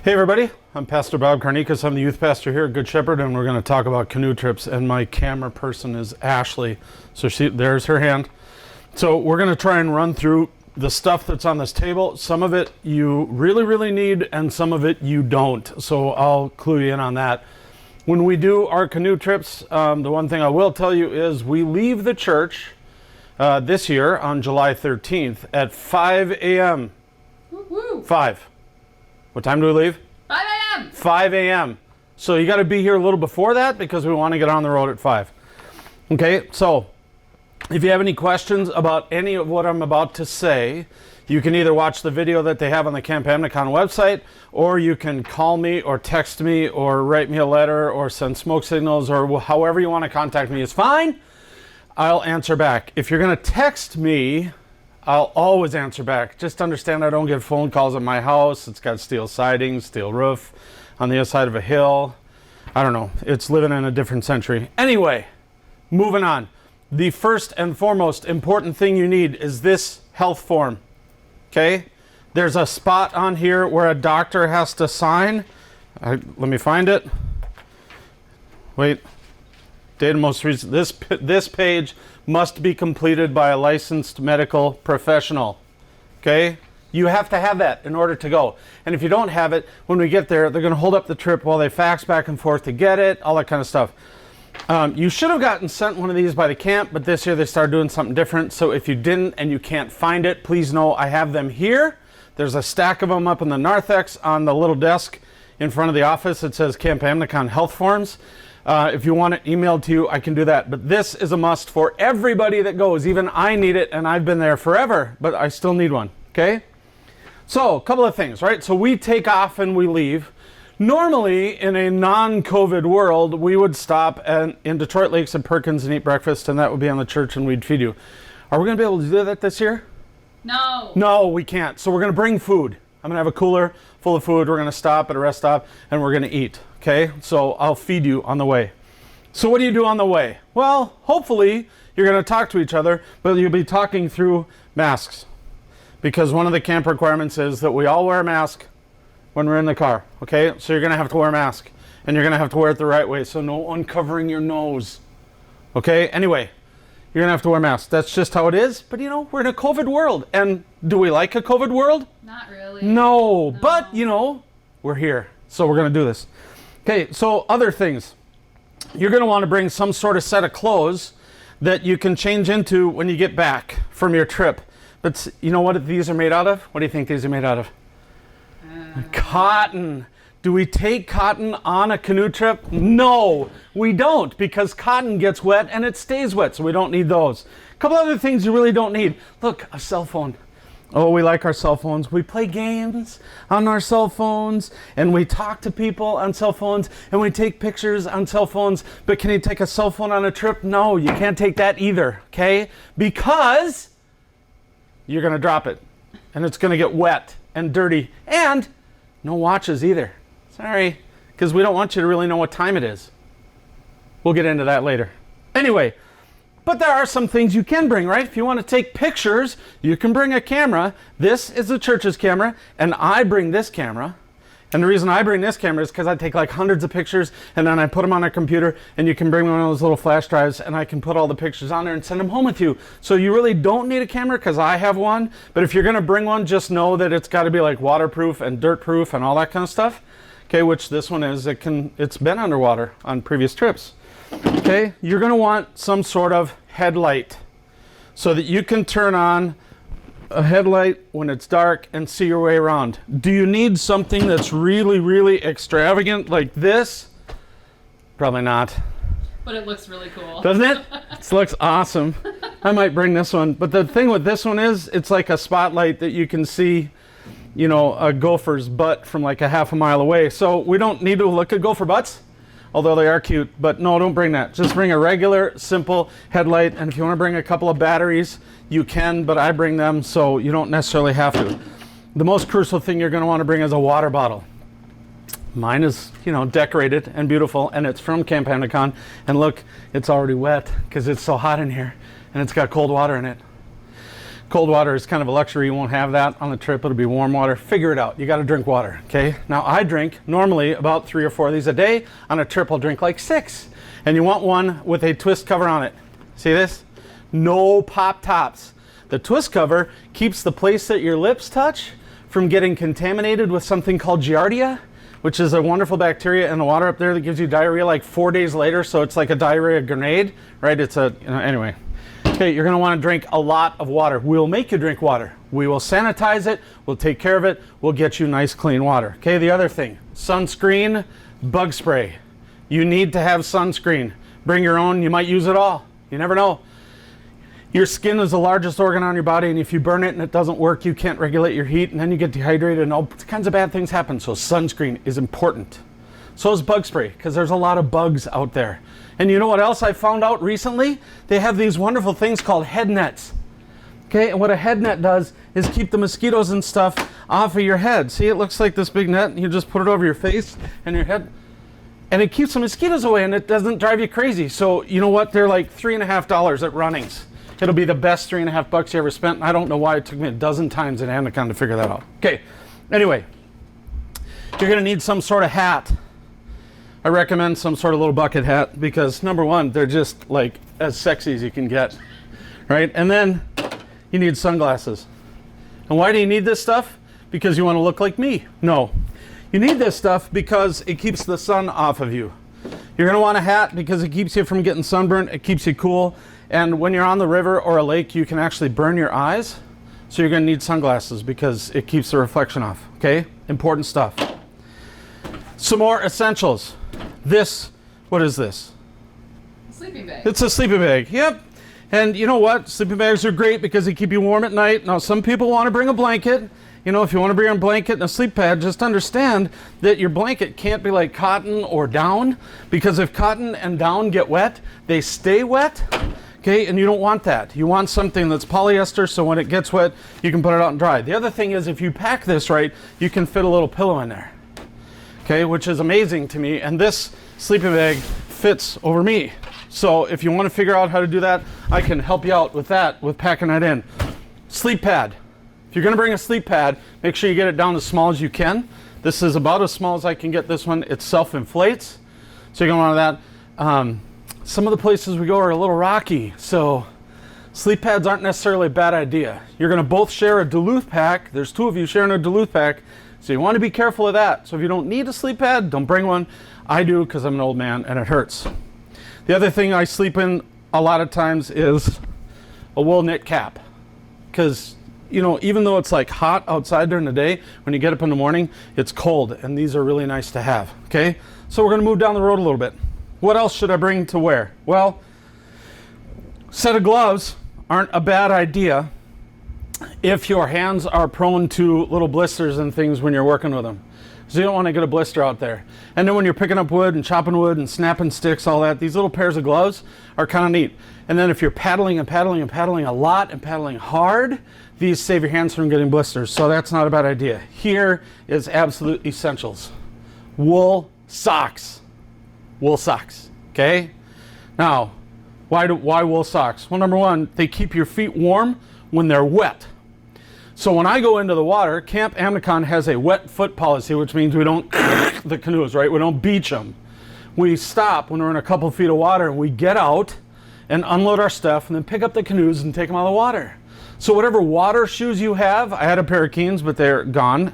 Hey everybody, I'm Pastor Bob Caranicas. I'm the youth pastor here at Good Shepherd, and we're going to talk about canoe trips. And my camera person is Ashley. So there's her hand. So we're going to try and run through the stuff that's on this table. Some of it you really need, and some of it you don't. So I'll clue you in on that. When we do our canoe trips, the one thing I will tell you is we leave the church this year on July 13th at 5 a.m. Woo-hoo. 5. What time do we leave? 5 a.m. 5 a.m. So you got to be here a little before that because we want to get on the road at 5. Okay, so if you have any questions about any of what I'm about to say, you can either watch the video that they have on the Camp Amnicon website, or you can call me or text me or write me a letter or send smoke signals, or however you want to contact me is fine. I'll answer back. If you're going to text me, I'll always answer back. Just understand I don't get phone calls at my house. It's got steel siding, steel roof on the other side of a hill. I don't know. It's living in a different century. Anyway, moving on. The first and foremost important thing you need is this health form. Okay? There's a spot on here where a doctor has to sign. Let me find it. Wait. Data most recent. This page must be completed by a licensed medical professional. Okay? You have to have that in order to go. And if you don't have it, when we get there, they're going to hold up the trip while they fax back and forth to get it, all that kind of stuff. You should have gotten sent one of these by the camp, but this year they started doing something different. So if you didn't and you can't find it, please know I have them here. There's a stack of them up in the Narthex on the little desk in front of the office. It says Camp Amnicon Health Forms. If you want it emailed to you, I can do that. But this is a must for everybody that goes. Even I need it, and I've been there forever, but I still need one, okay? So, a couple of things, right? So we take off and we leave. Normally, in a non-COVID world, we would stop in Detroit Lakes and Perkins and eat breakfast, and that would be on the church, and we'd feed you. Are we going to be able to do that this year? No. No, we can't. So we're going to bring food. I'm going to have a cooler full of food. We're going to stop at a rest stop, and we're going to eat. Okay, so I'll feed you on the way. So what do you do on the way? Well, hopefully you're going to talk to each other, but you'll be talking through masks. Because one of the camp requirements is that we all wear a mask when we're in the car. Okay, so you're going to have to wear a mask. And you're going to have to wear it the right way, so no uncovering your nose. Okay, anyway, you're going to have to wear a mask. That's just how it is. But you know, we're in a COVID world. And do we like a COVID world? Not really. No, but you know, we're here. So we're going to do this. Okay, so other things. You're going to want to bring some sort of set of clothes that you can change into when you get back from your trip. But you know what these are made out of? What do you think these are made out of? Cotton. Do we take cotton on a canoe trip? No, we don't, because cotton gets wet and it stays wet, so we don't need those. A couple other things you really don't need. Look, a cell phone. Oh, we like our cell phones. We play games on our cell phones, and we talk to people on cell phones, and we take pictures on cell phones. But can you take a cell phone on a trip? No, you can't take that either, okay? Because you're going to drop it, and it's going to get wet and dirty, and no watches either. Sorry, because we don't want you to really know what time it is. We'll get into that later. Anyway. But there are some things you can bring, right? If you want to take pictures, you can bring a camera. This is the church's camera, and I bring this camera. And the reason I bring this camera is because I take like hundreds of pictures, and then I put them on a computer, and you can bring one of those little flash drives, and I can put all the pictures on there and send them home with you. So you really don't need a camera because I have one. But if you're going to bring one, just know that it's got to be like waterproof and dirt-proof and all that kind of stuff. Okay, which this one is. It's been underwater on previous trips. Okay, you're going to want some sort of headlight so that you can turn on a headlight when it's dark and see your way around. Do you need something that's really extravagant like this? Probably not. But it looks really cool. Doesn't it? It looks awesome. I might bring this one. But the thing with this one is it's like a spotlight that you can see, you know, a gopher's butt from like a half a mile away. So we don't need to look at gopher butts. Although they are cute, but no, don't bring that. Just bring a regular, simple headlight, and if you want to bring a couple of batteries, you can, but I bring them, so you don't necessarily have to. The most crucial thing you're going to want to bring is a water bottle. Mine is, you know, decorated and beautiful, and it's from Camp Amnicon, and look, it's already wet because it's so hot in here, and it's got cold water in it. Cold water is kind of a luxury. You won't have that on the trip. It'll be warm water. Figure it out. You got to drink water, okay? Now, I drink normally about 3 or 4 of these a day. On a trip, I'll drink like 6. And you want one with a twist cover on it. See this? No pop tops. The twist cover keeps the place that your lips touch from getting contaminated with something called Giardia, which is a wonderful bacteria in the water up there that gives you diarrhea like 4 days later. So it's like a diarrhea grenade, right? It's a, anyway. Okay, you're gonna wanna drink a lot of water. We'll make you drink water. We will sanitize it, we'll take care of it, we'll get you nice clean water. Okay, the other thing, sunscreen, bug spray. You need to have sunscreen. Bring your own, you might use it all. You never know. Your skin is the largest organ on your body, and if you burn it and it doesn't work, you can't regulate your heat, and then you get dehydrated and all kinds of bad things happen. So sunscreen is important. So is bug spray, because there's a lot of bugs out there. And you know what else I found out recently? They have these wonderful things called head nets. Okay, and what a head net does is keep the mosquitoes and stuff off of your head. See, it looks like this big net, and you just put it over your face and your head, and it keeps the mosquitoes away, and it doesn't drive you crazy. So you know what? They're like $3.50 at Runnings. It'll be the best $3.50 you ever spent. I don't know why it took me a dozen times at Amnicon to figure that out. Okay, anyway, you're gonna need some sort of hat. I recommend some sort of little bucket hat because number one, they're just like as sexy as you can get, right? And then you need sunglasses. And why do you need this stuff? Because you want to look like me? No. You need this stuff because it keeps the sun off of you. You're going to want a hat because it keeps you from getting sunburned, it keeps you cool, and when you're on the river or a lake, you can actually burn your eyes. So you're going to need sunglasses because it keeps the reflection off, okay? Important stuff. Some more essentials. This, what is this? Sleeping bag. It's a sleeping bag, yep. And you know what? Sleeping bags are great because they keep you warm at night. Now, some people want to bring a blanket. You know, if you want to bring a blanket and a sleep pad, just understand that your blanket can't be like cotton or down, because if cotton and down get wet, they stay wet, okay? And you don't want that. You want something that's polyester, so when it gets wet, you can put it out and dry. The other thing is, if you pack this right, you can fit a little pillow in there. Okay, which is amazing to me, and this sleeping bag fits over me. So if you want to figure out how to do that, I can help you out with that, with packing that in. Sleep pad. If you're going to bring a sleep pad, make sure you get it down as small as you can. This is about as small as I can get this one. It self-inflates, so you're going to want that. Some of the places we go are a little rocky, so sleep pads aren't necessarily a bad idea. You're going to both share a Duluth pack. There's 2 of you sharing a Duluth pack. So you want to be careful of that. So if you don't need a sleep pad, don't bring one. I do because I'm an old man and it hurts. The other thing I sleep in a lot of times is a wool knit cap. Because, you know, even though it's like hot outside during the day, when you get up in the morning, it's cold. And these are really nice to have, okay? So we're going to move down the road a little bit. What else should I bring to wear? Well, set of gloves aren't a bad idea if your hands are prone to little blisters and things when you're working with them. So you don't want to get a blister out there. And then when you're picking up wood and chopping wood and snapping sticks, all that, these little pairs of gloves are kind of neat. And then if you're paddling and paddling and paddling a lot and paddling hard, these save your hands from getting blisters. So that's not a bad idea. Here is absolute essentials. Wool socks. Wool socks, okay? Now, why wool socks? Well, number one, they keep your feet warm when they're wet. So when I go into the water, Camp Amnicon has a wet foot policy, which means we don't the canoes, right? We don't beach them. We stop when we're in a couple feet of water and we get out and unload our stuff and then pick up the canoes and take them out of the water. So whatever water shoes you have, I had a pair of Keens, but they're gone.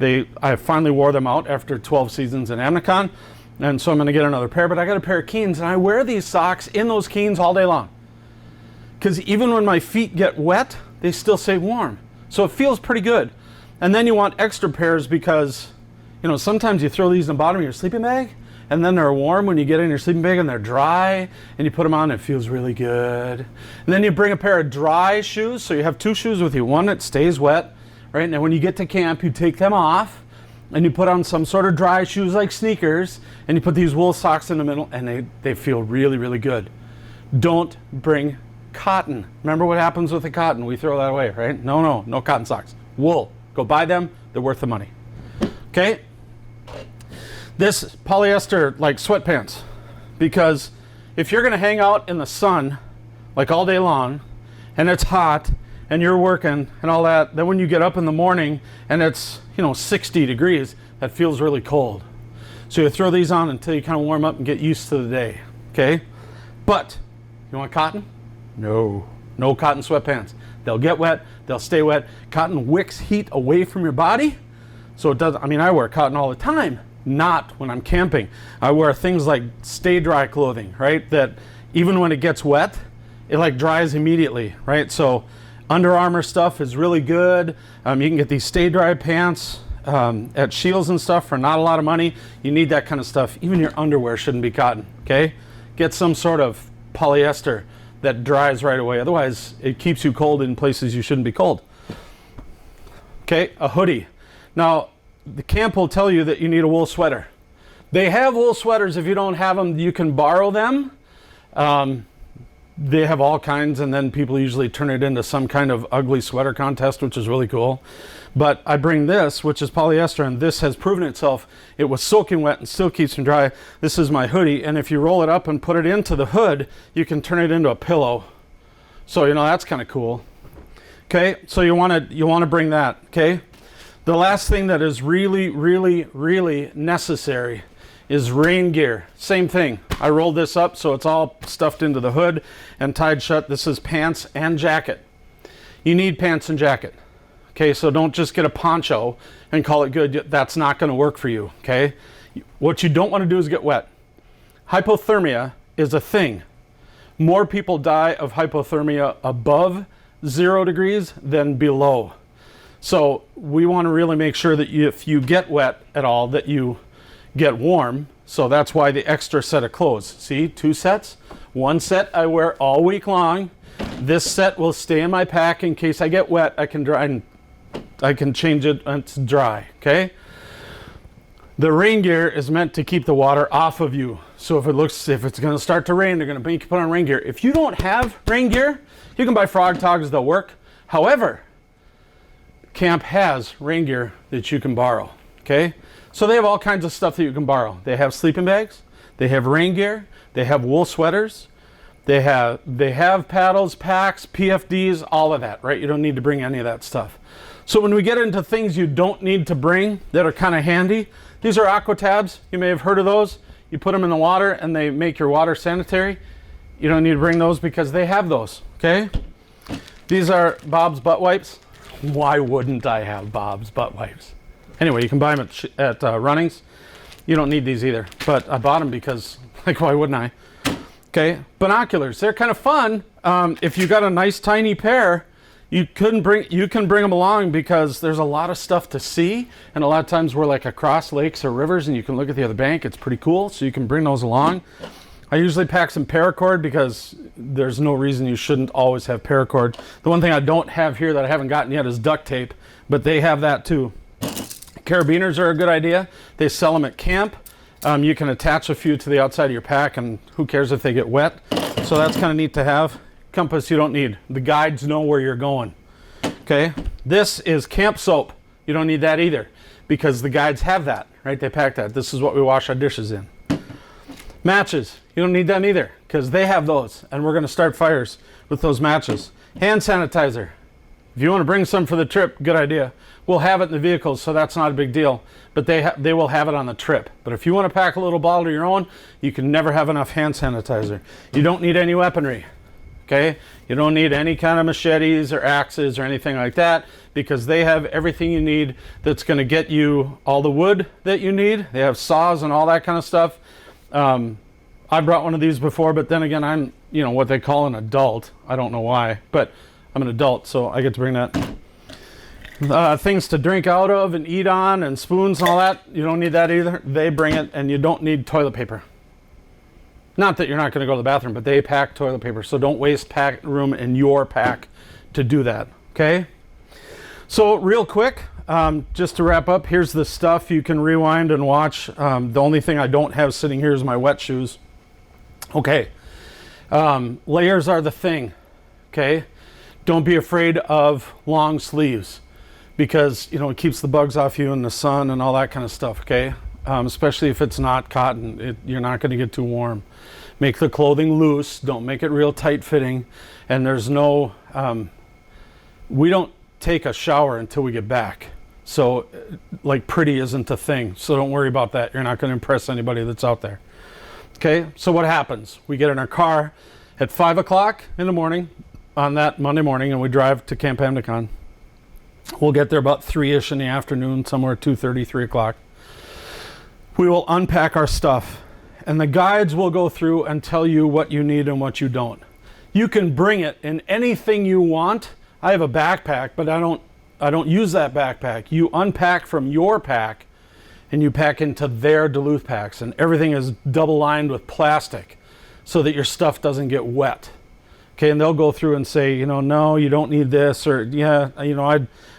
I finally wore them out after 12 seasons in Amnicon, and so I'm going to get another pair, but I got a pair of Keens and I wear these socks in those Keens all day long. Because even when my feet get wet, they still stay warm. So it feels pretty good. And then you want extra pairs because, you know, sometimes you throw these in the bottom of your sleeping bag and then they're warm when you get in your sleeping bag and they're dry and you put them on and it feels really good. And then you bring a pair of dry shoes. So you have 2 shoes with you. One that stays wet, right? And then when you get to camp, you take them off and you put on some sort of dry shoes like sneakers and you put these wool socks in the middle and they feel really, really good. Don't bring cotton. Remember what happens with the cotton? We throw that away, right? No cotton socks. Wool. Go buy them. They're worth the money. Okay? This polyester like sweatpants, because if you're going to hang out in the sun like all day long and it's hot and you're working and all that, then when you get up in the morning and it's, 60 degrees, that feels really cold. So you throw these on until you kind of warm up and get used to the day, okay? But, you want cotton? No cotton sweatpants. They'll get wet, they'll stay wet. Cotton wicks heat away from your body. So it does, I wear cotton all the time, not when I'm camping. I wear things like stay dry clothing, right? That even when it gets wet, it like dries immediately, right? So Under Armour stuff is really good. You can get these stay dry pants at Shields and stuff for not a lot of money. You need that kind of stuff. Even your underwear shouldn't be cotton, okay? Get some sort of polyester that dries right away. Otherwise, it keeps you cold in places you shouldn't be cold. Okay, a hoodie. Now, the camp will tell you that you need a wool sweater. They have wool sweaters. If you don't have them, you can borrow them. They have all kinds, and then people usually turn it into some kind of ugly sweater contest, which is really cool. But I bring this, which is polyester, and this has proven itself. It was soaking wet and still keeps me dry. This is my hoodie, and if you roll it up and put it into the hood, you can turn it into a pillow. So, that's kind of cool. Okay, so you want to bring that, okay? The last thing that is really, really, really necessary is rain gear. Same thing. I rolled this up so it's all stuffed into the hood and tied shut. This is pants and jacket. You need pants and jacket. Okay, so don't just get a poncho and call it good. That's not going to work for you, okay? What you don't want to do is get wet. Hypothermia is a thing. More people die of hypothermia above 0 degrees than below. So we want to really make sure that if you get wet at all, that you get warm. So that's why the extra set of clothes. See, 2 sets. 1 set I wear all week long. This set will stay in my pack in case I get wet. I can dry. I can change it and it's dry. Okay. The rain gear is meant to keep the water off of you. So if it's going to start to rain, they're going to make you put on rain gear. If you don't have rain gear, you can buy frog togs. They'll work. However, camp has rain gear that you can borrow. Okay. So they have all kinds of stuff that you can borrow. They have sleeping bags, they have rain gear, they have wool sweaters, they have paddles, packs, PFDs, all of that, right? You don't need to bring any of that stuff. So when we get into things you don't need to bring that are kind of handy, these are aqua tabs. You may have heard of those. You put them in the water and they make your water sanitary. You don't need to bring those because they have those, okay? These are Bob's butt wipes. Why wouldn't I have Bob's butt wipes? Anyway, you can buy them at Runnings. You don't need these either, but I bought them because, why wouldn't I? Okay, binoculars. They're kind of fun. If you got a nice tiny pair, you can bring them along because there's a lot of stuff to see, and a lot of times we're like across lakes or rivers, and you can look at the other bank. It's pretty cool, so you can bring those along. I usually pack some paracord because there's no reason you shouldn't always have paracord. The one thing I don't have here that I haven't gotten yet is duct tape, but they have that too. Carabiners are a good idea. They sell them at camp. You can attach a few to the outside of your pack, and who cares if they get wet. So that's kind of neat to have. Compass you don't need. The guides know where you're going. Okay. This is camp soap. You don't need that either because the guides have that, right? They pack that. This is what we wash our dishes in. Matches. You don't need them either because they have those, and we're going to start fires with those matches. Hand sanitizer. If you want to bring some for the trip, good idea. We'll have it in the vehicles, so that's not a big deal. But they will have it on the trip. But if you want to pack a little bottle of your own, you can never have enough hand sanitizer. You don't need any weaponry, okay? You don't need any kind of machetes or axes or anything like that because they have everything you need that's going to get you all the wood that you need. They have saws and all that kind of stuff. I brought one of these before, but then again, I'm, what they call an adult. I don't know why, but I'm an adult, so I get to bring that. Things to drink out of and eat on and spoons and all that, you don't need that either. They bring it, and you don't need toilet paper. Not that you're not going to go to the bathroom, but they pack toilet paper, so don't waste pack room in your pack to do that, okay? So real quick, just to wrap up, here's the stuff you can rewind and watch. The only thing I don't have sitting here is my wet shoes. Okay, layers are the thing, okay? Don't be afraid of long sleeves because, it keeps the bugs off you in the sun and all that kind of stuff, okay? Especially if it's not cotton, you're not going to get too warm. Make the clothing loose, don't make it real tight fitting, and there's no we don't take a shower until we get back. So like pretty isn't a thing. So don't worry about that. You're not going to impress anybody that's out there. Okay, so what happens? We get in our car at 5 o'clock in the morning on that Monday morning, and we drive to Camp Amnicon. We'll get there about 3-ish in the afternoon, somewhere 2:30, 3 o'clock. We will unpack our stuff, and the guides will go through and tell you what you need and what you don't. You can bring it in anything you want. I have a backpack, but I don't use that backpack. You unpack from your pack and you pack into their Duluth packs, and everything is double lined with plastic so that your stuff doesn't get wet. Okay, and they'll go through and say, no, you don't need this, or yeah,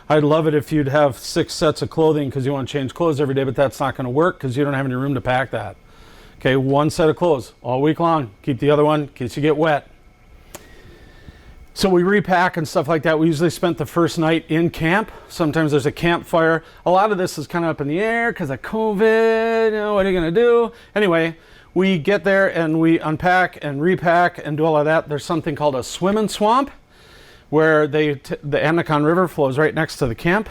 I'd love it if you'd have 6 sets of clothing because you want to change clothes every day, but that's not going to work because you don't have any room to pack that. Okay, 1 set of clothes all week long. Keep the other one in case you get wet. So we repack and stuff like that. We usually spent the first night in camp. Sometimes there's a campfire. A lot of this is kind of up in the air because of COVID. What are you going to do? Anyway, we get there and we unpack and repack and do all of that. There's something called a swimming swamp where the Amnicon River flows right next to the camp,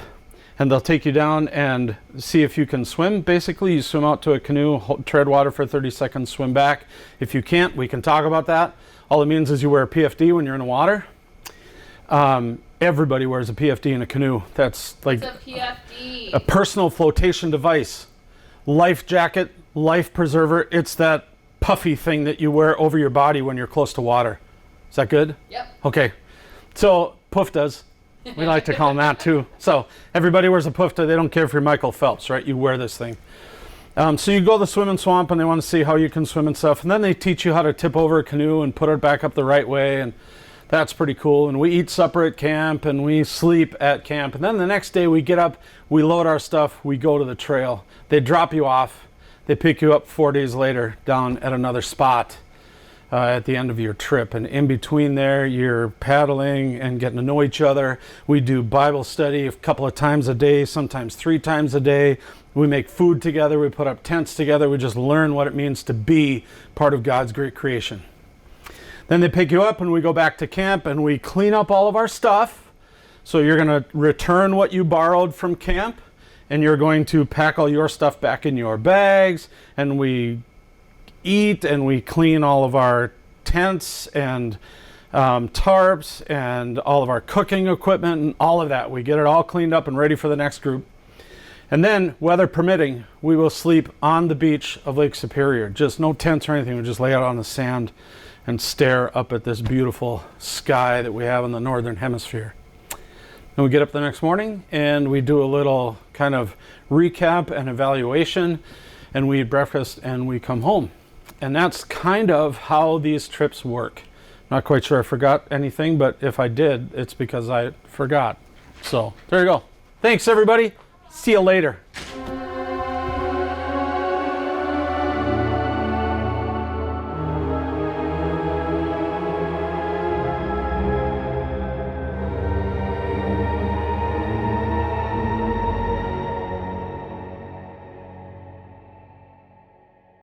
and they'll take you down and see if you can swim. Basically, you swim out to a canoe, tread water for 30 seconds, swim back. If you can't, we can talk about that. All it means is you wear a PFD when you're in the water. Everybody wears a PFD in a canoe. That's like What's a PFD? a personal flotation device. Life jacket, life preserver. It's that puffy thing that you wear over your body when you're close to water. Is that good? Yep. Okay. So PUFTAs, we like to call them that too. So everybody wears a PUFTA. They don't care if you're Michael Phelps, right? You wear this thing. So you go to the swimming swamp and they want to see how you can swim and stuff. And then they teach you how to tip over a canoe and put it back up the right way. And that's pretty cool. And we eat supper at camp and we sleep at camp. And then the next day we get up, we load our stuff, we go to the trail. They drop you off. They pick you up 4 days later down at another spot. At the end of your trip, and in between there you're paddling and getting to know each other. We do Bible study a couple of times a day, sometimes 3 times a day. We make food together, we put up tents together, we just learn what it means to be part of God's great creation. Then they pick you up and we go back to camp and we clean up all of our stuff. So you're going to return what you borrowed from camp, and you're going to pack all your stuff back in your bags, and we eat and we clean all of our tents and tarps and all of our cooking equipment and all of that. We get it all cleaned up and ready for the next group. And then, weather permitting, we will sleep on the beach of Lake Superior. Just no tents or anything. We just lay out on the sand and stare up at this beautiful sky that we have in the northern hemisphere. And we get up the next morning and we do a little kind of recap and evaluation, and we eat breakfast and we come home. And that's kind of how these trips work. Not quite sure I forgot anything, but if I did, it's because I forgot. So there you go. Thanks, everybody. See you later.